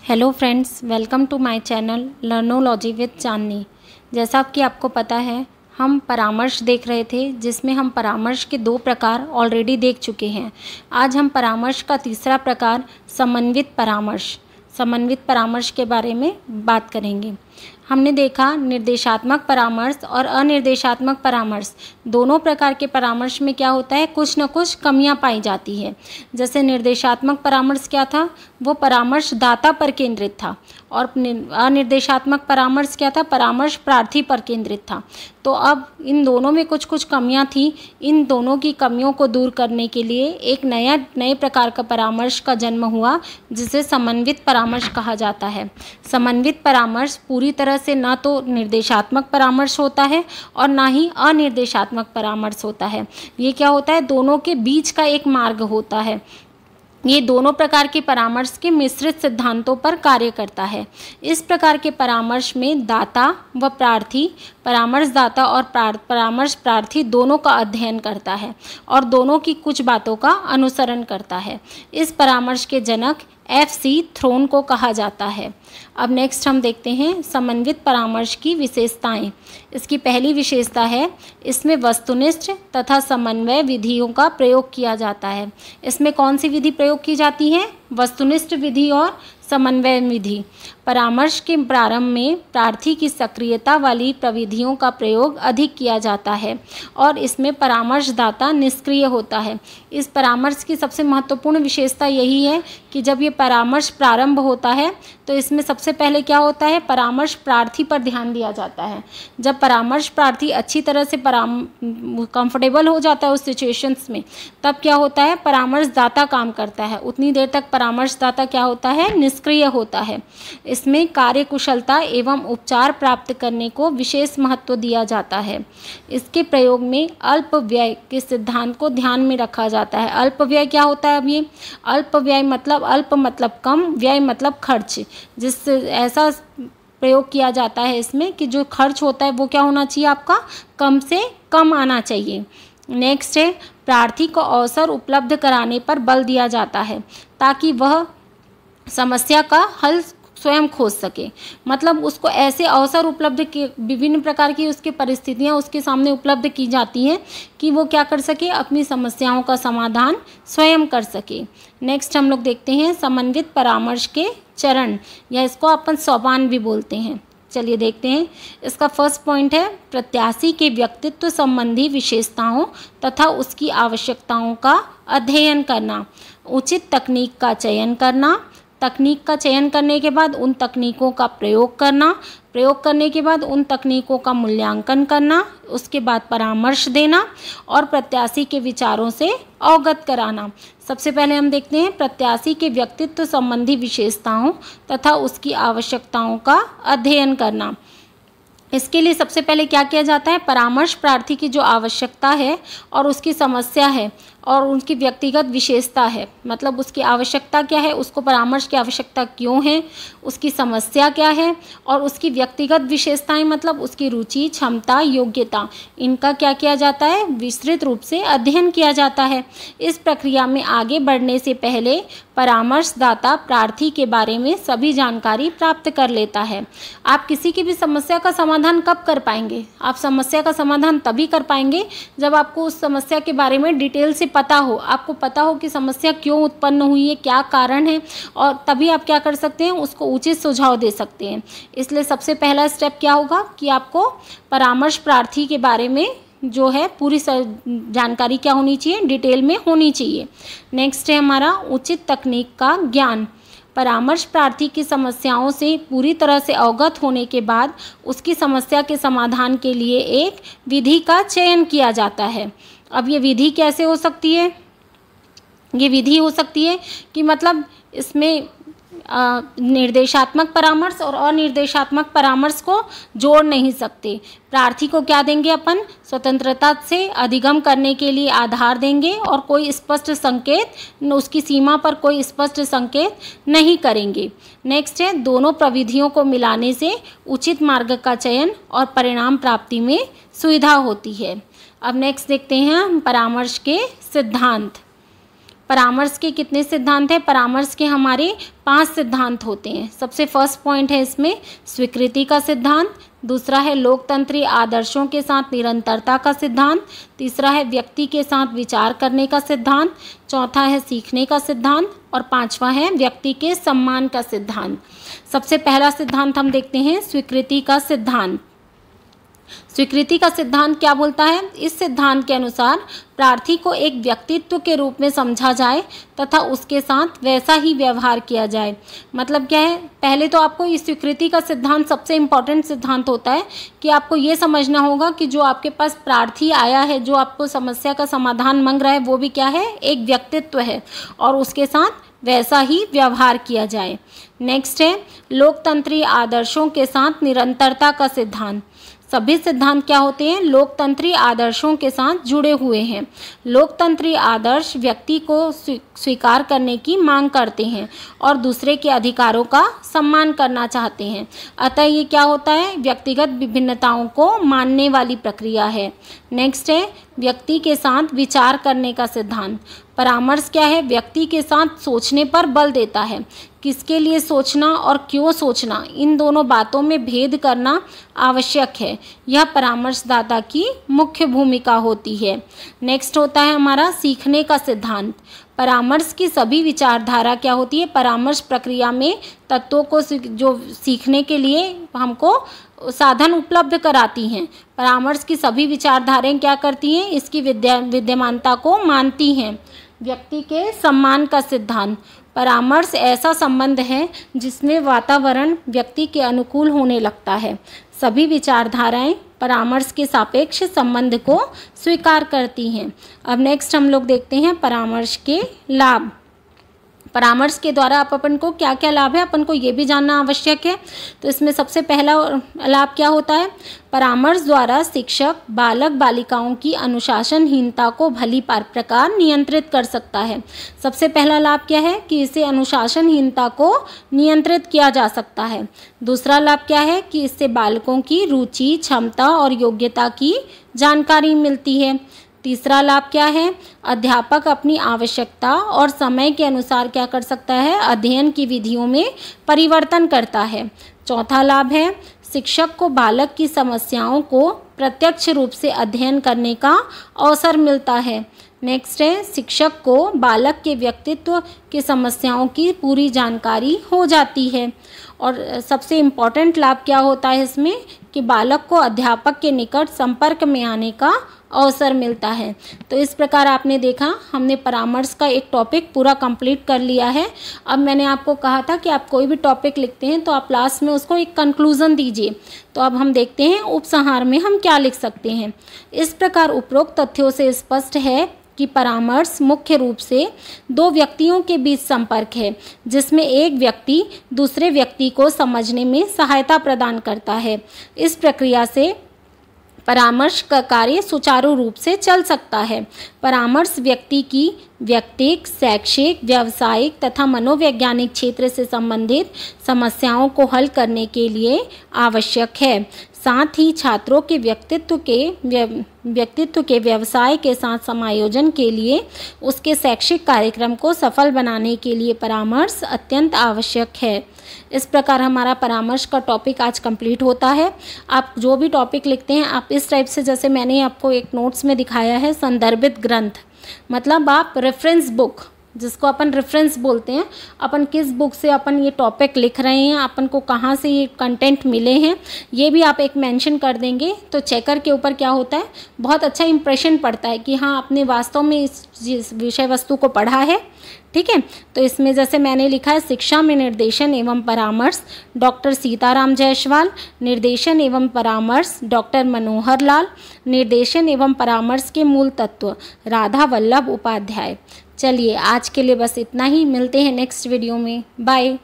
Hello friends, welcome to my channel Learnology with Chandni. जैसा कि आपको पता है, हम परामर्श देख रहे थे जिसमें हम परामर्श के 2 प्रकार ऑलरेडी देख चुके हैं। आज हम परामर्श का तीसरा प्रकार समन्वित परामर्श के बारे में बात करेंगे। हमने देखा निर्देशात्मक परामर्श और अनिर्देशात्मक परामर्श, दोनों प्रकार के परामर्श में क्या होता है, कुछ न कुछ कमियां पाई जाती है। जैसे निर्देशात्मक परामर्श क्या था, वो परामर्श दाता पर केंद्रित था, और अनिर्देशात्मक परामर्श क्या था, परामर्श प्रार्थी पर केंद्रित था। तो अब इन दोनों में कुछ कुछ कमियां थी। इन दोनों की कमियों को दूर करने के लिए एक नए प्रकार का परामर्श का जन्म हुआ, जिसे समन्वित परामर्श कहा जाता है। समन्वित परामर्श पूरी तरह से ना तो निर्देशात्मक परामर्श होता है और ना ही अनिर्देशात्मक परामर्श होता है। ये क्या होता है, दोनों के बीच का एक मार्ग होता है। ये दोनों प्रकार के परामर्श के मिश्रित सिद्धांतों पर कार्य करता है। इस प्रकार के परामर्श में दाता व प्रार्थी, परामर्शदाता और परामर्श प्रार्थी दोनों का अध्ययन करता है और दोनों की कुछ बातों का अनुसरण करता है। इस परामर्श के जनक FC थ्रोन को कहा जाता है। अब नेक्स्ट हम देखते हैं समन्वित परामर्श की विशेषताएं। इसकी पहली विशेषता है, इसमें वस्तुनिष्ठ तथा समन्वय विधियों का प्रयोग किया जाता है। इसमें कौन सी विधि प्रयोग की जाती है, वस्तुनिष्ठ विधि और समन्वय विधि। परामर्श के प्रारंभ में प्रार्थी की सक्रियता वाली प्रविधियों का प्रयोग अधिक किया जाता है और इसमें परामर्शदाता निष्क्रिय होता है। इस परामर्श की सबसे महत्वपूर्ण विशेषता यही है कि जब ये परामर्श प्रारंभ होता है तो इसमें सबसे पहले क्या होता है, परामर्श प्रार्थी पर ध्यान दिया जाता है। जब परामर्श प्रार्थी अच्छी तरह से कंफर्टेबल हो जाता है उस सिचुएशंस में, तब क्या होता है, परामर्शदाता काम करता है। उतनी देर तक परामर्शदाता क्या होता है, निष्क्रिय होता है। इसमें कार्यकुशलता एवं उपचार प्राप्त करने को विशेष महत्व दिया जाता है। इसके प्रयोग में अल्प व्यय के सिद्धांत को ध्यान में रखा जाता है। अल्प व्यय क्या होता है, अब ये अल्प व्यय मतलब अल्प मतलब कम, व्यय मतलब खर्च, जिससे ऐसा प्रयोग किया जाता है इसमें कि जो खर्च होता है वो क्या होना चाहिए, आपका कम से कम आना चाहिए। नेक्स्ट है, प्रार्थी को अवसर उपलब्ध कराने पर बल दिया जाता है ताकि वह समस्या का हल स्वयं खोज सके। मतलब उसको ऐसे अवसर उपलब्ध के, विभिन्न प्रकार की उसकी परिस्थितियां उसके सामने उपलब्ध की जाती हैं कि वो क्या कर सके, अपनी समस्याओं का समाधान स्वयं कर सके। नेक्स्ट हम लोग देखते हैं समन्वित परामर्श के चरण, या इसको अपन सोपान भी बोलते हैं। चलिए देखते हैं। इसका फर्स्ट पॉइंट है, प्रत्याशी के व्यक्तित्व संबंधी विशेषताओं तथा उसकी आवश्यकताओं का अध्ययन करना, उचित तकनीक का चयन करना, तकनीक का चयन करने के बाद उन तकनीकों का प्रयोग करना, प्रयोग करने के बाद उन तकनीकों का मूल्यांकन करना, उसके बाद परामर्श देना और प्रत्याशी के विचारों से अवगत कराना। सबसे पहले हम देखते हैं प्रत्याशी के व्यक्तित्व संबंधी विशेषताओं तथा उसकी आवश्यकताओं का अध्ययन करना। इसके लिए सबसे पहले क्या किया जाता है, परामर्श प्रार्थी की जो आवश्यकता है और उसकी समस्या है और उनकी व्यक्तिगत विशेषता है, मतलब उसकी आवश्यकता क्या है, उसको परामर्श की आवश्यकता क्यों है, उसकी समस्या क्या है और उसकी व्यक्तिगत विशेषताएं मतलब उसकी रुचि, क्षमता, योग्यता, इनका क्या किया जाता है, विस्तृत रूप से अध्ययन किया जाता है। इस प्रक्रिया में आगे बढ़ने से पहले परामर्शदाता प्रार्थी के बारे में सभी जानकारी प्राप्त कर लेता है। आप किसी की भी समस्या का समाधान कब कर पाएंगे, आप समस्या का समाधान तभी कर पाएंगे जब आपको उस समस्या के बारे में डिटेल से पता हो, आपको पता हो कि समस्या क्यों उत्पन्न हुई है, क्या कारण है, और तभी आप क्या कर सकते हैं, उसको उचित सुझाव दे सकते हैं। इसलिए सबसे पहला स्टेप क्या होगा कि आपको परामर्श प्रार्थी के बारे में जो है पूरी जानकारी क्या होनी चाहिए, डिटेल में होनी चाहिए। नेक्स्ट है हमारा उचित तकनीक का ज्ञान। परामर्श प्रार्थी की समस्याओं से पूरी तरह से अवगत होने के बाद उसकी समस्या के समाधान के लिए एक विधि का चयन किया जाता है। अब ये विधि कैसे हो सकती है, ये विधि हो सकती है कि मतलब इसमें निर्देशात्मक परामर्श और अनिर्देशात्मक परामर्श को जोड़ नहीं सकते। प्रार्थी को क्या देंगे, अपन स्वतंत्रता से अधिगम करने के लिए आधार देंगे और कोई स्पष्ट संकेत, उसकी सीमा पर कोई स्पष्ट संकेत नहीं करेंगे। नेक्स्ट है, दोनों प्रविधियों को मिलाने से उचित मार्ग का चयन और परिणाम प्राप्ति में सुविधा होती है। अब नेक्स्ट देखते हैं हम परामर्श के सिद्धांत। परामर्श के कितने सिद्धांत हैं? परामर्श के हमारे 5 सिद्धांत होते हैं। सबसे फर्स्ट पॉइंट है इसमें स्वीकृति का सिद्धांत, दूसरा है लोकतंत्री आदर्शों के साथ निरंतरता का सिद्धांत, तीसरा है व्यक्ति के साथ विचार करने का सिद्धांत, चौथा है सीखने का सिद्धांत और पांचवा है व्यक्ति के सम्मान का सिद्धांत। सबसे पहला सिद्धांत हम देखते हैं स्वीकृति का सिद्धांत। स्वीकृति का सिद्धांत क्या बोलता है? इस सिद्धांत के अनुसार प्रार्थी को एक व्यक्तित्व के रूप में समझा जाए तथा उसके साथ वैसा ही व्यवहार किया जाए। मतलब क्या है? पहले तो आपको इस स्वीकृति का सिद्धांत सबसे इम्पॉर्टेंट सिद्धांत होता है कि आपको ये समझना होगा कि जो आपके पास प्रार्थी आया है, जो आपको समस्या का समाधान मांग रहा है, वो भी क्या है? एक व्यक्तित्व है और उसके साथ वैसा ही व्यवहार किया जाए। नेक्स्ट है लोकतंत्री आदर्शों के साथ निरंतरता का सिद्धांत। सभी सिद्धांत क्या होते हैं? लोकतंत्री आदर्शों के साथ जुड़े हुए हैं। लोकतंत्री आदर्श व्यक्ति को स्वीकार करने की मांग करते हैं और दूसरे के अधिकारों का सम्मान करना चाहते हैं। अतः ये क्या होता है? व्यक्तिगत विभिन्नताओं को मानने वाली प्रक्रिया है। नेक्स्ट है व्यक्ति के साथ विचार करने का सिद्धांत। परामर्श क्या है? व्यक्ति के साथ सोचने पर बल देता है। किसके लिए सोचना और क्यों सोचना, इन दोनों बातों में भेद करना आवश्यक है। यह परामर्शदाता की मुख्य भूमिका होती है। नेक्स्ट होता है हमारा सीखने का सिद्धांत। परामर्श की सभी विचारधारा क्या होती है? परामर्श प्रक्रिया में तत्वों को जो सीखने के लिए हमको साधन उपलब्ध कराती हैं। परामर्श की सभी विचारधाराएं क्या करती हैं? इसकी विद्यमानता को मानती हैं। व्यक्ति के सम्मान का सिद्धांत। परामर्श ऐसा संबंध है जिसमें वातावरण व्यक्ति के अनुकूल होने लगता है। सभी विचारधाराएं परामर्श के सापेक्ष संबंध को स्वीकार करती हैं। अब नेक्स्ट हम लोग देखते हैं परामर्श के लाभ। परामर्श के द्वारा आप अपन को क्या क्या लाभ है, अपन को ये भी जानना आवश्यक है। तो इसमें सबसे पहला लाभ क्या होता है? परामर्श द्वारा शिक्षक बालक बालिकाओं की अनुशासनहीनता को भली प्रकार नियंत्रित कर सकता है। सबसे पहला लाभ क्या है? कि इससे अनुशासनहीनता को नियंत्रित किया जा सकता है। दूसरा लाभ क्या है? कि इससे बालकों की रुचि, क्षमता और योग्यता की जानकारी मिलती है। तीसरा लाभ क्या है? अध्यापक अपनी आवश्यकता और समय के अनुसार क्या कर सकता है? अध्ययन की विधियों में परिवर्तन करता है। चौथा लाभ है शिक्षक को बालक की समस्याओं को प्रत्यक्ष रूप से अध्ययन करने का अवसर मिलता है। नेक्स्ट है शिक्षक को बालक के व्यक्तित्व की समस्याओं की पूरी जानकारी हो जाती है। और सबसे इम्पॉर्टेंट लाभ क्या होता है इसमें? कि बालक को अध्यापक के निकट संपर्क में आने का अवसर मिलता है। तो इस प्रकार आपने देखा, हमने परामर्श का एक टॉपिक पूरा कंप्लीट कर लिया है। अब मैंने आपको कहा था कि आप कोई भी टॉपिक लिखते हैं तो आप लास्ट में उसको एक कंक्लूज़न दीजिए। तो अब हम देखते हैं उपसंहार में हम क्या लिख सकते हैं। इस प्रकार उपरोक्त तथ्यों से स्पष्ट है कि परामर्श मुख्य रूप से दो व्यक्तियों के बीच संपर्क है, जिसमें एक व्यक्ति दूसरे व्यक्ति को समझने में सहायता प्रदान करता है। इस प्रक्रिया से परामर्श का कार्य सुचारू रूप से चल सकता है। परामर्श व्यक्ति की व्यक्तिक, शैक्षिक, व्यावसायिक तथा मनोवैज्ञानिक क्षेत्र से संबंधित समस्याओं को हल करने के लिए आवश्यक है। साथ ही छात्रों के व्यक्तित्व के व्यवसाय के साथ समायोजन के लिए उसके शैक्षिक कार्यक्रम को सफल बनाने के लिए परामर्श अत्यंत आवश्यक है। इस प्रकार हमारा परामर्श का टॉपिक आज कंप्लीट होता है। आप जो भी टॉपिक लिखते हैं आप इस टाइप से, जैसे मैंने आपको एक नोट्स में दिखाया है, संदर्भित ग्रंथ, मतलब आप रेफरेंस बुक, जिसको अपन रेफरेंस बोलते हैं, अपन किस बुक से अपन ये टॉपिक लिख रहे हैं, अपन को कहाँ से ये कंटेंट मिले हैं, ये भी आप एक मेंशन कर देंगे तो चेकर के ऊपर क्या होता है, बहुत अच्छा इंप्रेशन पड़ता है कि हाँ आपने वास्तव में इस विषय वस्तु को पढ़ा है। ठीक है, तो इसमें जैसे मैंने लिखा है शिक्षा में निर्देशन एवं परामर्श डॉक्टर सीताराम जायसवाल, निर्देशन एवं परामर्श डॉक्टर मनोहर लाल, निर्देशन एवं परामर्श के मूल तत्व राधा वल्लभ उपाध्याय। चलिए आज के लिए बस इतना ही, मिलते हैं नेक्स्ट वीडियो में, बाय।